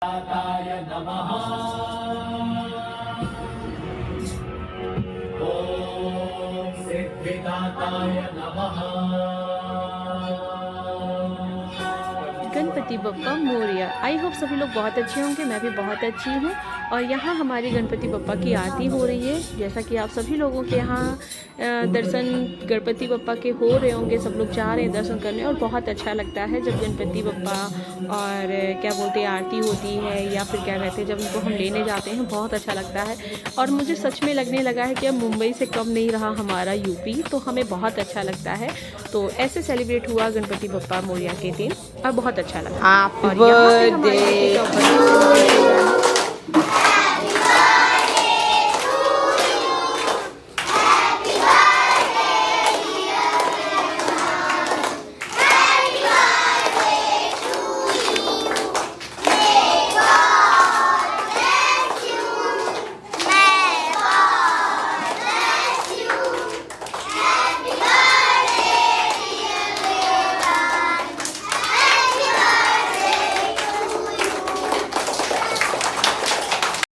सिद्धिदाताय नमः। ओम सिद्धिदाताय नमः। Ganpati Bappa Morya. I hope सभी लोग बहुत अच्छे होंगे, मैं भी बहुत अच्छी हूँ। और यहाँ हमारी गणपति बप्पा की आरती हो रही है। जैसा कि आप सभी लोगों के यहाँ दर्शन गणपति बप्पा के हो रहे होंगे, सब लोग जा रहे हैं दर्शन करने। और बहुत अच्छा लगता है जब गणपति बप्पा और क्या बोलते हैं आरती होती है, या फिर क्या कहते हैं जब उनको हम लेने जाते हैं, बहुत अच्छा लगता है। और मुझे सच में लगने लगा है कि अब मुंबई से कम नहीं रहा हमारा यूपी, तो हमें बहुत अच्छा लगता है। तो ऐसे सेलिब्रेट हुआ गणपति बप्पा मोरया के दिन और बहुत अच्छा लगा। और यहाँ पे हमारे बेटे का बर्थडे सेलिब्रेट हो रहा है।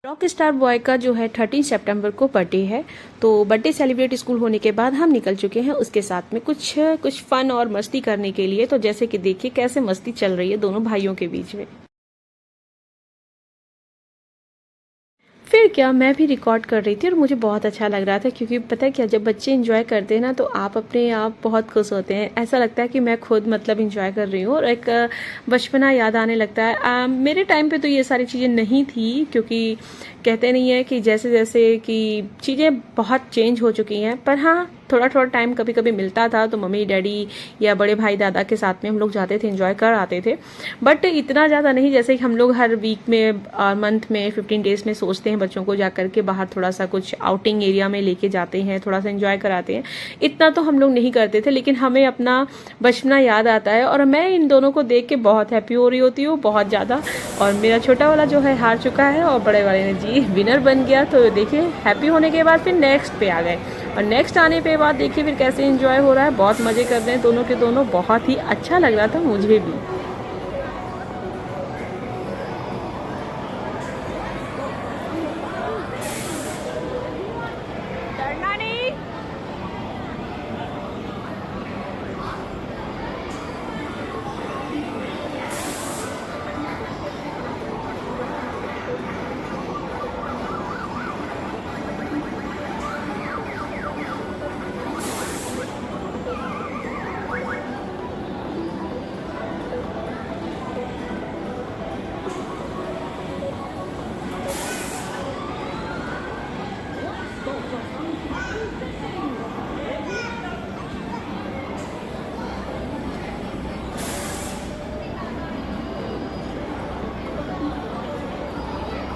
रॉक स्टार बॉय का जो है 13 सितंबर को बर्थडे है। तो बर्थडे सेलिब्रेट स्कूल होने के बाद हम निकल चुके हैं उसके साथ में कुछ फन और मस्ती करने के लिए। तो जैसे कि देखिए कैसे मस्ती चल रही है दोनों भाइयों के बीच में। फिर क्या, मैं भी रिकॉर्ड कर रही थी और मुझे बहुत अच्छा लग रहा था, क्योंकि पता है क्या, जब बच्चे एंजॉय करते हैं ना तो आप अपने आप बहुत खुश होते हैं। ऐसा लगता है कि मैं खुद मतलब एंजॉय कर रही हूँ और एक बचपना याद आने लगता है। मेरे टाइम पे तो ये सारी चीज़ें नहीं थी, क्योंकि कहते नहीं है कि जैसे जैसे कि चीज़ें बहुत चेंज हो चुकी हैं। पर हाँ, थोड़ा थोड़ा टाइम कभी कभी मिलता था तो मम्मी डैडी या बड़े भाई दादा के साथ में हम लोग जाते थे, एंजॉय कर आते थे। बट इतना ज़्यादा नहीं जैसे कि हम लोग हर वीक में और मंथ में 15 डेज में सोचते हैं बच्चों को जा करके बाहर थोड़ा सा कुछ आउटिंग एरिया में लेके जाते हैं, थोड़ा सा एंजॉय कराते हैं। इतना तो हम लोग नहीं करते थे, लेकिन हमें अपना बचपना याद आता है। और मैं इन दोनों को देख के बहुत हैप्पी हो रही होती हूँ, बहुत ज़्यादा। और मेरा छोटा वाला जो है हार चुका है और बड़े वाले ने जी विनर बन गया। तो देखिए हैप्पी होने के बाद फिर नेक्स्ट पे आ गए, और नेक्स्ट आने पे बाद देखिए फिर कैसे एंजॉय हो रहा है। बहुत मजे कर रहे हैं दोनों के दोनों, बहुत ही अच्छा लग रहा था मुझे भी।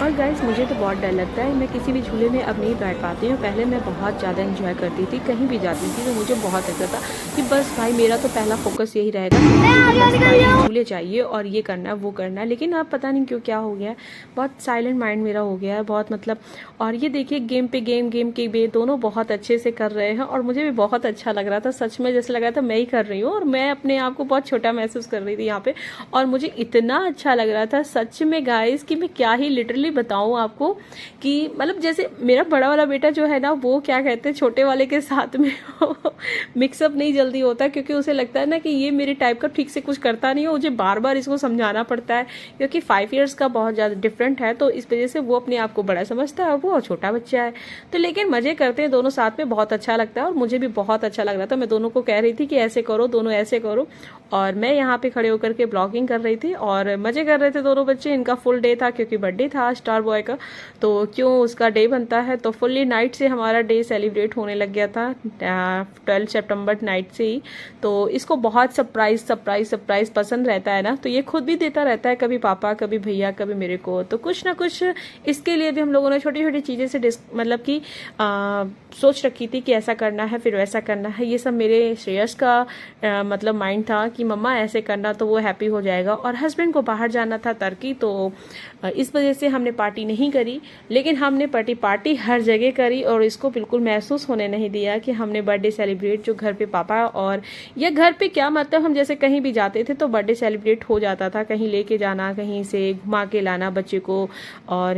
और गाइस मुझे तो बहुत डर लगता है, मैं किसी भी झूले में अब नहीं बैठ पाती हूँ। पहले मैं बहुत ज़्यादा एंजॉय करती थी, कहीं भी जाती थी तो मुझे बहुत लगता था कि बस भाई मेरा तो पहला फोकस यही रहेगा कि बस भाई झूले चाहिए और ये करना वो करना। लेकिन अब पता नहीं क्यों क्या हो गया है, बहुत साइलेंट माइंड मेरा हो गया है बहुत मतलब। और ये देखिए गेम पे गेम, गेम के बे दोनों बहुत अच्छे से कर रहे हैं और मुझे भी बहुत अच्छा लग रहा था। सच में जैसे लग रहा था मैं ही कर रही हूँ और मैं अपने आप को बहुत छोटा महसूस कर रही थी यहाँ पे। और मुझे इतना अच्छा लग रहा था सच में गाइस कि मैं क्या ही लिटरली बताऊं आपको कि मतलब जैसे मेरा बड़ा वाला बेटा जो है ना, वो क्या कहते हैं छोटे वाले के साथ में मिक्सअप नहीं जल्दी होता, क्योंकि उसे लगता है ना कि ये मेरे टाइप का ठीक से कुछ करता नहीं है, मुझे बार बार इसको समझाना पड़ता है, क्योंकि 5 इयर्स का बहुत ज़्यादा डिफरेंट है। तो इस वजह से वो अपने आप को बड़ा समझता है और वो छोटा बच्चा है। तो लेकिन मजे करते हैं दोनों साथ में, बहुत अच्छा लगता है और मुझे भी बहुत अच्छा लग रहा था। मैं दोनों को कह रही थी कि ऐसे करो, दोनों ऐसे करो। और मैं यहाँ पे खड़े होकर के ब्लॉगिंग कर रही थी और मजे कर रहे थे दोनों बच्चे। इनका फुल डे था क्योंकि बर्थडे था स्टार बॉय का, तो क्यों उसका डे बनता है, तो फुल्ली नाइट से हमारा डे सेलिब्रेट होने लग गया था 12 सितंबर नाइट से ही। तो इसको बहुत सरप्राइज सरप्राइज सरप्राइज पसंद रहता है ना, तो ये खुद भी देता रहता है, कभी पापा कभी भैया कभी मेरे को। तो कुछ ना कुछ इसके लिए भी हम लोगों ने छोटी छोटी चीज़ें से मतलब कि सोच रखी थी कि ऐसा करना है फिर वैसा करना है। ये सब मेरे श्रेयस का मतलब माइंड था कि मम्मा ऐसे करना तो वो हैप्पी हो जाएगा। और हस्बैंड को बाहर जाना था टर्की, तो इस वजह से हमने पार्टी नहीं करी। लेकिन हमने पार्टी हर जगह करी और इसको बिल्कुल महसूस होने नहीं दिया कि हमने बर्थडे सेलिब्रेट जो घर पे पापा और या घर पे क्या मतलब हम जैसे कहीं भी जाते थे तो बर्थडे सेलिब्रेट हो जाता था, कहीं लेके जाना, कहीं से घुमा के लाना बच्चे को, और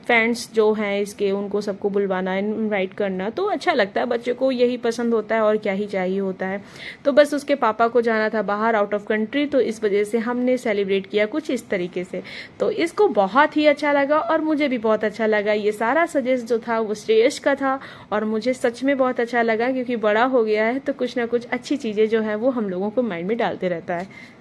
फ्रेंड्स जो हैं इसके उनको सबको बुलवाना, इनवाइट करना, तो अच्छा लगता है, बच्चे को यही पसंद होता है और क्या ही चाहिए होता है। तो बस उसके पापा को जाना था बाहर आउट ऑफ कंट्री, तो इस वजह से हमने सेलिब्रेट किया कुछ इस तरीके से। तो इसको बहुत ही अच्छा लगा और मुझे भी बहुत अच्छा लगा। ये सारा सजेस्ट जो था वो श्रेयस का था और मुझे सच में बहुत अच्छा लगा, क्योंकि बड़ा हो गया है तो कुछ ना कुछ अच्छी चीज़ें जो है वो हम लोगों को माइंड में डालते रहता है।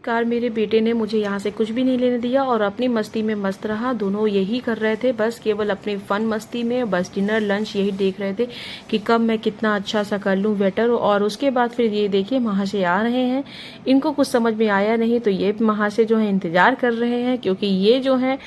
कार मेरे बेटे ने मुझे यहाँ से कुछ भी नहीं लेने दिया और अपनी मस्ती में मस्त रहा। दोनों यही कर रहे थे, बस केवल अपनी फन मस्ती में, बस डिनर लंच यही देख रहे थे कि कब मैं कितना अच्छा सा कर लूँ वेटर। और उसके बाद फिर ये देखिए वहाँ से आ रहे हैं, इनको कुछ समझ में आया नहीं तो ये वहाँ से जो है इंतजार कर रहे हैं, क्योंकि ये जो है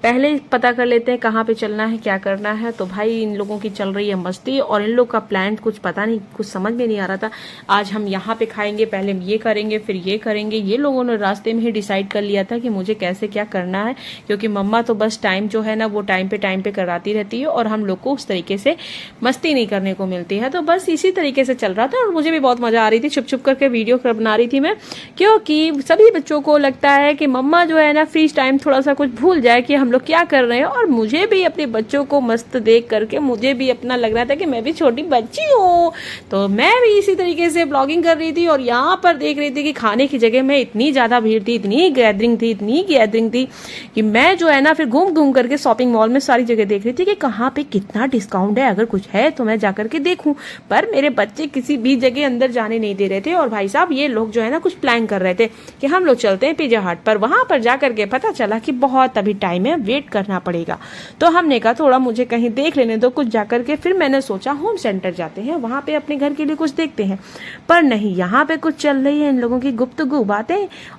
पहले पता कर लेते हैं कहाँ पे चलना है, क्या करना है। तो भाई इन लोगों की चल रही है मस्ती और इन लोग का प्लान कुछ पता नहीं, कुछ समझ में नहीं आ रहा था। आज हम यहाँ पे खाएंगे, पहले ये करेंगे फिर ये करेंगे। ये लोगों ने रास्ते में ही डिसाइड कर लिया था कि मुझे कैसे क्या करना है, क्योंकि मम्मा तो बस टाइम जो है ना वो टाइम पे कराती रहती है और हम लोग को उस तरीके से मस्ती नहीं करने को मिलती है। तो बस इसी तरीके से चल रहा था और मुझे भी बहुत मजा आ रही थी। छुप छुप करके वीडियो बना रही थी मैं, क्योंकि सभी बच्चों को लगता है कि मम्मा जो है ना फ्री टाइम थोड़ा सा कुछ भूल जाए कि हम लोग क्या कर रहे हैं। और मुझे भी अपने बच्चों को मस्त देख करके मुझे भी अपना लग रहा था कि मैं भी छोटी बच्ची हूँ, तो मैं भी इसी तरीके से ब्लॉगिंग कर रही थी। और यहाँ पर देख रही थी कि खाने की जगह में इतनी ज्यादा भीड़ थी, इतनी गैदरिंग थी कि मैं जो है ना फिर घूम घूम करके शॉपिंग मॉल में सारी जगह देख रही थी कि कहाँ पे कितना डिस्काउंट है, अगर कुछ है तो मैं जाकर के देखूं। पर मेरे बच्चे किसी भी जगह अंदर जाने नहीं दे रहे थे। और भाई साहब ये लोग जो है ना कुछ प्लान कर रहे थे कि हम लोग चलते हैं पिज्जा हट पर। वहां पर जाकर के पता चला कि बहुत अभी टाइम है, वेट करना पड़ेगा। तो हमने कहा थोड़ा मुझे कहीं देख लेने दो कुछ जाकर के। फिर मैंने सोचा होम सेंटर जाते हैं, वहां पे अपने घर के लिए कुछ देखते हैं। पर नहीं, यहाँ पे कुछ चल रही है इन लोगों की गुफ्तगू बातें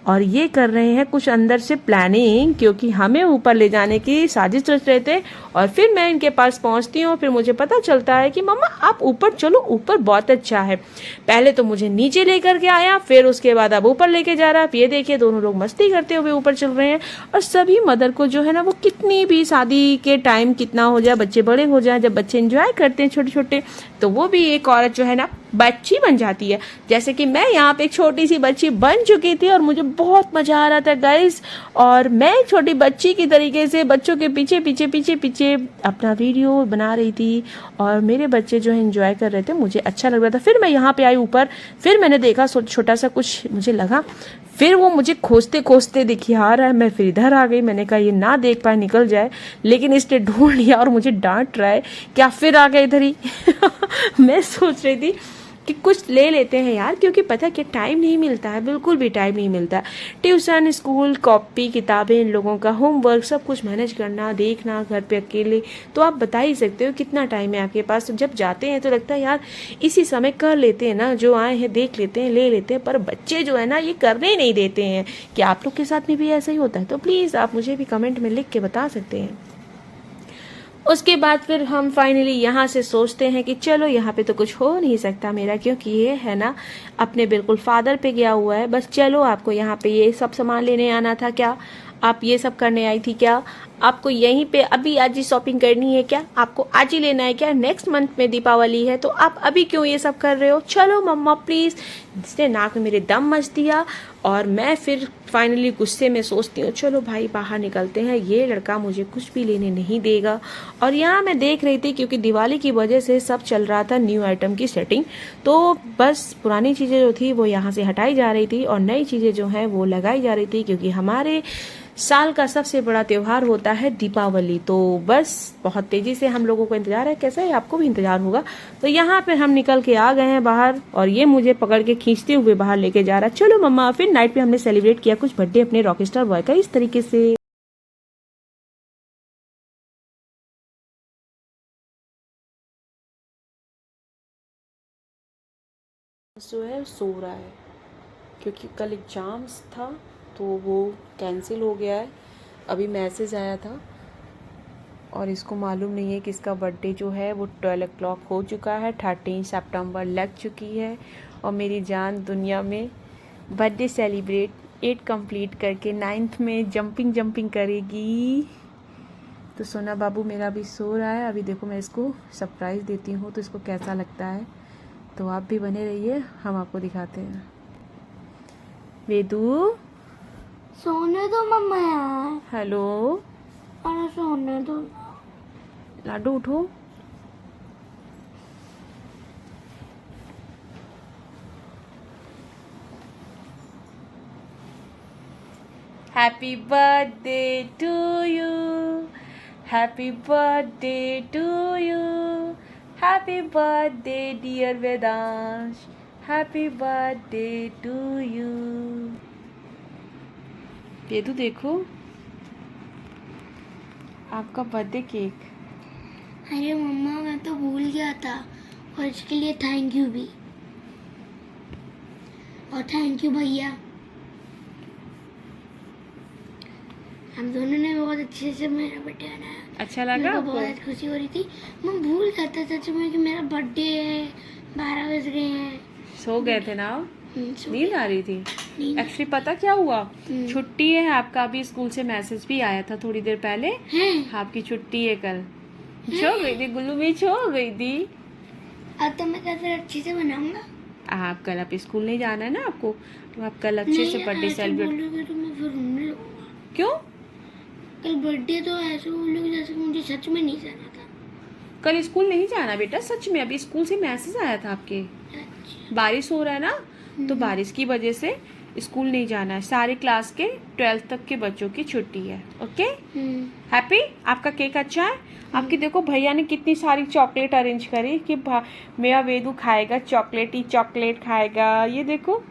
और ये कर रहे हैं कुछ अंदर से प्लानिंग, क्योंकि हमें ऊपर ले जाने की साजिश रच रहे थे। और फिर मैं इनके पास पहुंचती हूँ, फिर मुझे पता चलता है कि मम्मा आप ऊपर चलो, ऊपर बहुत अच्छा है। पहले तो मुझे नीचे लेकर के आया, फिर उसके बाद अब ऊपर लेके जा रहा है। ये देखिए दोनों लोग मस्ती करते हुए ऊपर चल रहे हैं और सभी मदर को जो है ना वो कितनी भी शादी के टाइम कितना हो जाए, बच्चे बड़े हो जाए, जब बच्चे एंजॉय करते हैं छोटे छोटे, तो वो भी एक औरत जो है ना बच्ची बन जाती है। जैसे कि मैं यहाँ पे एक छोटी सी बच्ची बन चुकी थी और मुझे बहुत मजा आ रहा था गाइस। और मैं एक छोटी बच्ची की तरीके से बच्चों के पीछे पीछे पीछे पीछे अपना वीडियो बना रही थी और मेरे बच्चे जो है एंजॉय कर रहे थे, मुझे अच्छा लग रहा था। फिर मैं यहाँ पे आई ऊपर, फिर मैंने देखा छोटा सा कुछ मुझे लगा, फिर वो मुझे खोजते खोजते दिखिए आ रहा है। मैं फिर इधर आ गई, मैंने कहा ये ना देख पाए निकल जाए, लेकिन इसने ढूंढ लिया और मुझे डांट रहा है क्या फिर आ गया इधर ही। मैं सोच रही थी कि कुछ ले लेते हैं यार, क्योंकि पता कि टाइम नहीं मिलता है, बिल्कुल भी टाइम नहीं मिलता। ट्यूशन, स्कूल, कॉपी, किताबें, इन लोगों का होमवर्क, सब कुछ मैनेज करना, देखना, घर पे अकेले, तो आप बता ही सकते हो कितना टाइम है आपके पास। तो जब जाते हैं तो लगता है यार इसी समय कर लेते हैं ना, जो आए हैं देख लेते हैं, ले लेते हैं। पर बच्चे जो है ना ये करने ही नहीं देते हैं। कि आप लोग के साथ में भी ऐसा ही होता है? तो प्लीज़ आप मुझे भी कमेंट में लिख के बता सकते हैं। उसके बाद फिर हम फाइनली यहाँ से सोचते हैं कि चलो यहाँ पे तो कुछ हो नहीं सकता मेरा, क्योंकि ये है ना अपने बिल्कुल फादर पे गया हुआ है। बस चलो आपको यहाँ पे ये सब सामान लेने आना था क्या? आप ये सब करने आई थी क्या? आपको यहीं पे अभी आज ही शॉपिंग करनी है क्या? आपको आज ही लेना है क्या? नेक्स्ट मंथ में दीपावली है, तो आप अभी क्यों ये सब कर रहे हो? चलो मम्मा प्लीज़। इसने नाक में मेरे दम मच दिया और मैं फिर फाइनली गुस्से में सोचती हूँ चलो भाई बाहर निकलते हैं, ये लड़का मुझे कुछ भी लेने नहीं देगा। और यहाँ मैं देख रही थी क्योंकि दिवाली की वजह से सब चल रहा था न्यू आइटम की सेटिंग, तो बस पुरानी चीज़ें जो थी वो यहाँ से हटाई जा रही थी और नई चीज़ें जो हैं वो लगाई जा रही थी, क्योंकि हमारे साल का सबसे बड़ा त्योहार होता है दीपावली। तो बस बहुत तेजी से हम लोगों को इंतजार है, कैसा है आपको भी इंतजार होगा। तो यहाँ पे हम निकल के आ गए हैं बाहर और ये मुझे पकड़ के खींचते हुए बाहर लेके जा रहा है। चलो मम्मा। फिर नाइट पे हमने सेलिब्रेट किया कुछ बर्थडे अपने रॉकस्टार बॉय का इस तरीके से। जो है सो रहा है क्योंकि कल एग्जाम्स था तो वो कैंसिल हो गया है। अभी मैसेज आया था और इसको मालूम नहीं है कि इसका बर्थडे जो है वो 12 o'clock हो चुका है, 13 सितंबर लग चुकी है और मेरी जान दुनिया में बर्थडे सेलिब्रेट 8 कंप्लीट करके 9th में जंपिंग करेगी। तो सोना बाबू मेरा भी सो रहा है। अभी देखो मैं इसको सरप्राइज़ देती हूँ तो इसको कैसा लगता है, तो आप भी बने रहिए, हम आपको दिखाते हैं। वेदू सोने दो मम्मा यार। हेलो अरे सोने दो। लाडू उठो। Happy birthday to you, happy birthday to you, happy birthday dear Vedansh, happy birthday to you. Vedu देखो आपका बर्थडे केक। अरे मम्मा मैं तो भूल गया था, और इसके लिए थैंक यू भी, और थैंक यू भैया। हम दोनों ने बहुत अच्छे से मेरा बर्थडे मनाया। अच्छा लगा मेरे को आपको? बहुत खुशी हो रही थी। मैं भूल गया था सच में कि मेरा बर्थडे है, 12 बज गए हैं। सो गए थे ना आप? नींद आ रही थी? नींद। एक्चुअली पता क्या हुआ, छुट्टी है आपका। अभी स्कूल से मैसेज भी आया था थोड़ी देर पहले, आपकी छुट्टी है कल। सो गई थी गुल्लू में, सो गई थी। अब तो मैं कैसे अच्छे से बनाऊंगा। आप कल आप स्कूल नहीं जाना है ना आपको, तो आप कल अच्छे से बर्थडे सेलिब्रेट। बोलोगे तो मैं फिर रोने लगूंगा। क्यों? कल बर्थडे तो ऐसे बोलोगे जैसे मुझे सच में नहीं जाना था। कल स्कूल नहीं जाना बेटा, सच में। अभी स्कूल से मैसेज आया था आपके। अच्छा। बारिश हो रहा है ना, तो बारिश की वजह से स्कूल नहीं जाना है। सारे क्लास के 12th तक के बच्चों की छुट्टी है। Okay happy. आपका केक अच्छा है? आपकी देखो भैया ने कितनी सारी चॉकलेट अरेंज करी कि मेरा वेदू खाएगा चॉकलेट ही चॉकलेट खाएगा। ये देखो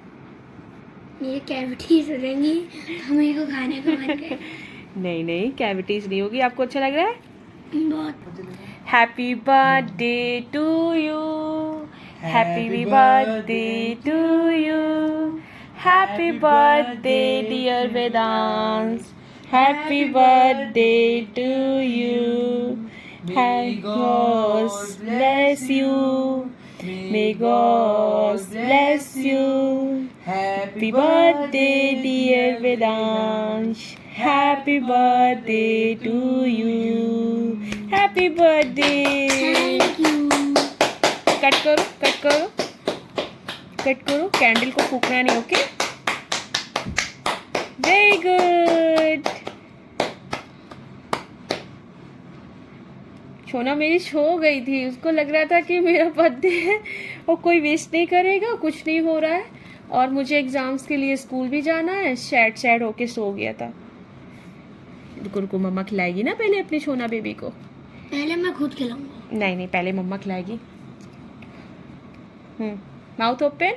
मेरी कैविटीज हो जाएंगी तो मेरे को खाने को मन करे। नहीं कैविटीज नहीं होगी। आपको अच्छा लग रहा है? बहुत। Happy birthday to you, happy birthday to you, happy birthday dear Vedansh, happy birthday to you, may God bless you, may God bless you, happy birthday dear Vedansh, happy birthday to you, happy birthday. Thank you. Cut करो cut करो cut करो, candle को फूकना नहीं, okay. Very good. सोना मेरी सो गई थी, उसको लग रहा था कि मेरा बर्थडे है और कोई वेस्ट नहीं करेगा, कुछ नहीं हो रहा है और मुझे एग्जाम्स के लिए स्कूल भी जाना है। सैड सैड होके सो गया था। रुको मम्मा खिलाएगी ना पहले अपनी सोना बेबी को। पहले मैं खुद खिलाऊंगा। नहीं नहीं, पहले मम्मा खिलाएगी। Mouth open.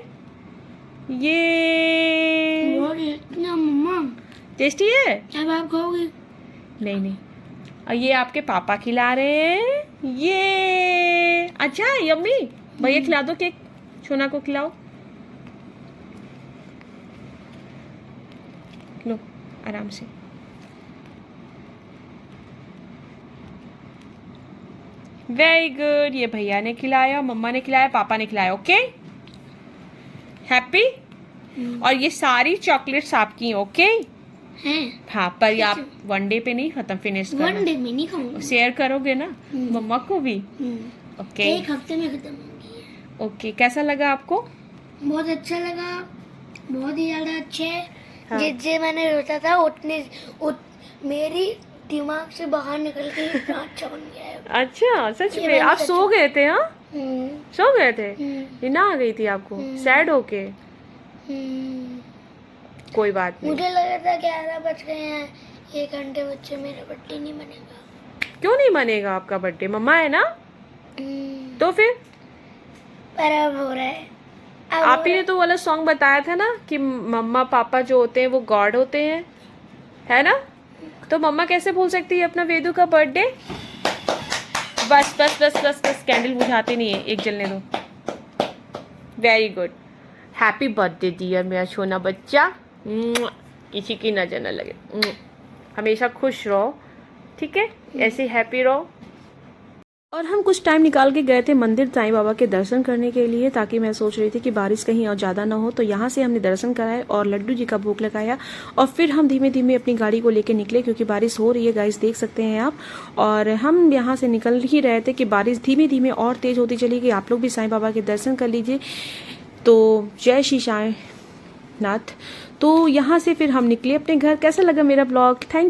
ये बहुत इतना मम्मा टेस्टी है। अब आप खाओगे? नहीं नहीं, और ये आपके पापा खिला रहे हैं। ये अच्छा यम्मी। भैया खिला दो केक, सोना को खिलाओ। लो आराम से। Very good. ये भैया ने खिलाया, मम्मा ने खिलाया, पापा ने खिलाया, ओके। हैप्पी। और ये सारी चॉकलेट्स आपकी, ओके। हैं? हाँ, पर ये आप वन डे पे नहीं खत्म फिनिश करना, वन डे में नहीं खाऊंगा। शेयर करोगे ना मम्मा को भी, ओके। एक हफ्ते में खत्म होगी। ओके, कैसा लगा आपको? बहुत अच्छा लगा, बहुत ही ज्यादा अच्छे। हाँ। जितने मैंने सोचा था उतने मेरी दिमाग से बाहर निकल के इतना अच्छा बन गया है। अच्छा सच ये में? आप सच सो गए थे? हाँ हम्म, सो गए थे, हम्म, नींद आ गई थी आपको सैड होके? हम्म। कोई बात नहीं। मुझे लगा था 11 बज गए हैं, 1 घंटे बच्चे, मेरा बर्थडे नहीं बनेगा। क्यों नहीं मनेगा आपका बर्थडे? मम्मा है ना, तो फिर पर अब हो रहा है। अब आप हो ही ने रहा तो वाला सॉन्ग बताया था ना कि मम्मा पापा जो होते हैं वो गॉड होते हैं, है ना? तो मम्मा कैसे भूल सकती है अपना वेदू का बर्थडे? बस बस बस बस बस, कैंडल बुझाते नहीं है, एक जलने दो। Very good. Happy birthday dear मेरा सोना बच्चा। किसी की नजर न लगे। हमेशा खुश रहो, ठीक है? ऐसे हैप्पी रहो। और हम कुछ टाइम निकाल के गए थे मंदिर साईं बाबा के दर्शन करने के लिए, ताकि मैं सोच रही थी कि बारिश कहीं और ज़्यादा ना हो। तो यहाँ से हमने दर्शन कराए और लड्डू जी का भोग लगाया और फिर हम धीमे धीमे अपनी गाड़ी को लेके निकले, क्योंकि बारिश हो रही है गाइस, देख सकते हैं आप। और हम यहाँ से निकल ही रहे थे कि बारिश धीमे धीमे और तेज़ होती चली गई। आप लोग भी साईं बाबा के दर्शन कर लीजिए। तो जय श्री साईं नाथ। तो यहाँ से फिर हम निकले अपने घर। कैसा लगा मेरा ब्लॉग? Thank you.